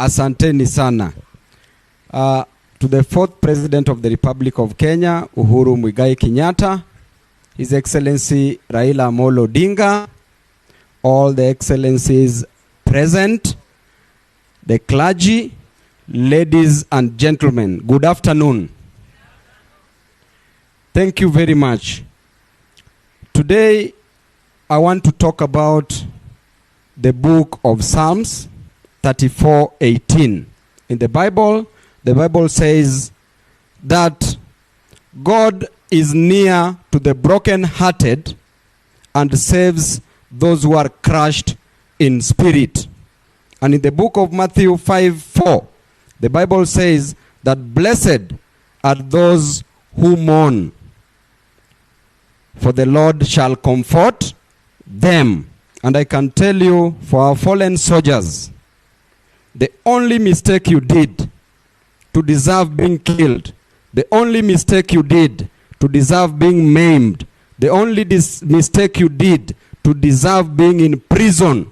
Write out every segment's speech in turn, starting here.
Asanteni sana. To the fourth President of the Republic of Kenya, Uhuru Muigai Kenyatta, His Excellency Raila Amolo Odinga, all the excellencies present, the clergy, ladies and gentlemen, good afternoon. Thank you very much. Today, I want to talk about the book of Psalms 34:18. In the Bible says that God is near to the broken-hearted and saves those who are crushed in spirit. And in the book of Matthew 5:4, the Bible says that blessed are those who mourn, for the Lord shall comfort them. And I can tell you, for our fallen soldiers, the only mistake you did to deserve being killed, the only mistake you did to deserve being maimed, the only mistake you did to deserve being in prison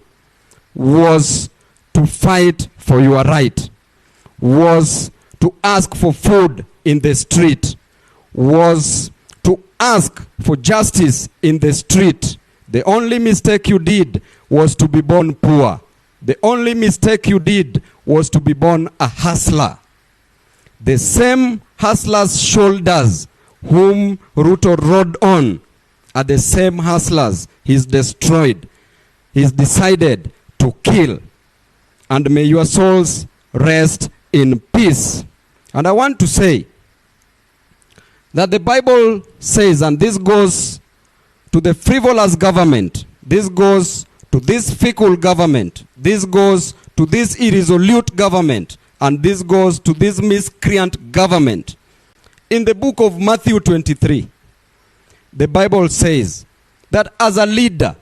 was to fight for your right, was to ask for food in the street, was to ask for justice in the street. The only mistake you did was to be born poor. The only mistake you did was to be born a hustler. The same hustlers' shoulders whom Ruto rode on are the same hustlers he's destroyed. He's decided to kill. And may your souls rest in peace. And I want to say that the Bible says, and this goes to the frivolous government, this goes to this fickle government, this goes to this irresolute government, and this goes to this miscreant government. In the book of Matthew 23, the Bible says that as a leader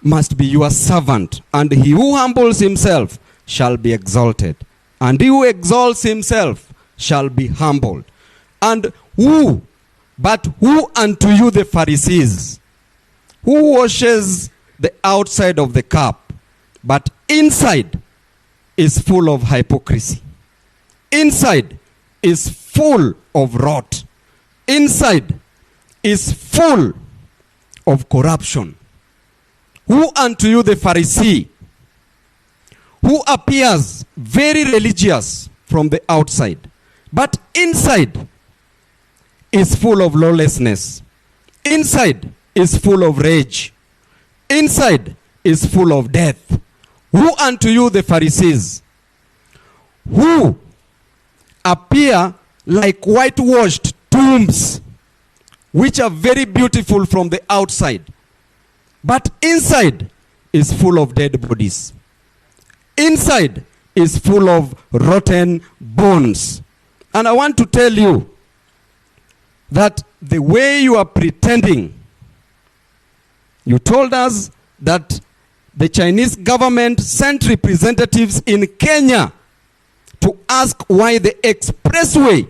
must be your servant, and he who humbles himself shall be exalted, and he who exalts himself shall be humbled. And who unto you the Pharisees, who washes the outside of the cup, but inside is full of hypocrisy. Inside is full of rot. Inside is full of corruption. Who unto you the Pharisee, who appears very religious from the outside, but inside is full of lawlessness. Inside is full of rage. Inside is full of death. Who unto you the Pharisees, who appear like whitewashed tombs, which are very beautiful from the outside, but inside is full of dead bodies. Inside is full of rotten bones. And I want to tell you that the way you are pretending, you told us that the Chinese government sent representatives in Kenya to ask why the expressway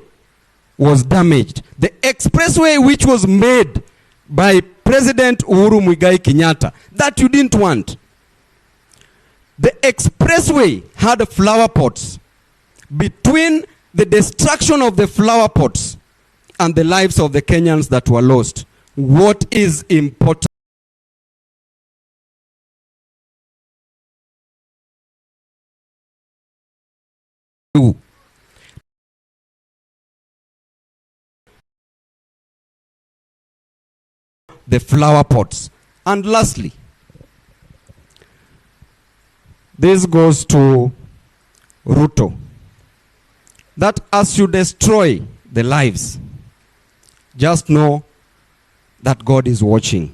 was damaged. The expressway which was made by President Uhuru Muigai Kenyatta, that you didn't want. The expressway had flower pots. Between the destruction of the flower pots and the lives of the Kenyans that were lost, what is important? The flower pots. And lastly, this goes to Ruto, that as you destroy the lives, just know that God is watching.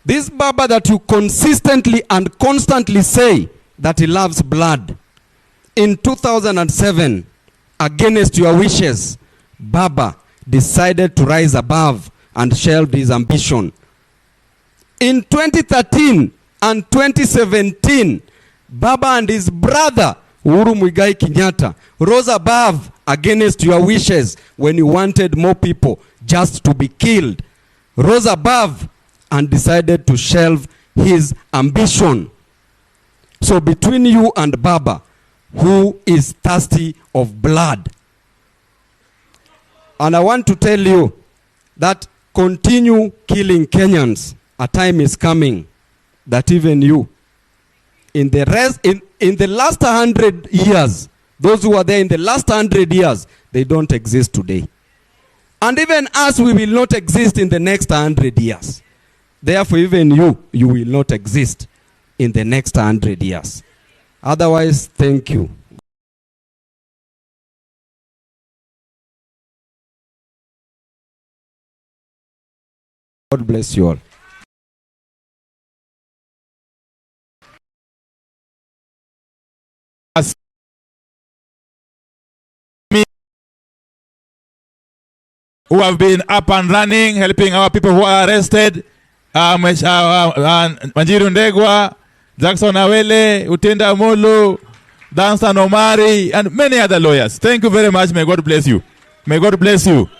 This Baba that you consistently and constantly say that he loves blood, in 2007, against your wishes, Baba decided to rise above and shelved his ambition. In 2013 and 2017, Baba and his brother, Uhuru Muigai Kenyatta, rose above against your wishes when you wanted more people just to be killed. Rose above and decided to shelve his ambition. also between you and Baba, who is thirsty of blood. And I want to tell you that continue killing Kenyans. A time is coming that even you, in the last 100 years, those who are there in the last 100 years, they don't exist today. And even us, we will not exist in the next 100 years. Therefore, even you will not exist in the next 100 years. Otherwise, thank you. God bless you all. Who have been up and running, helping our people who are arrested. Manjiru Ndegwa, Jackson Awele, Utenda Molo, Danstan Omari, and many other lawyers. Thank you very much. May God bless you. May God bless you.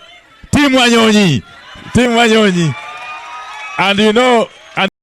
Team Wanyonyi. Team Wanyonyi. And you know,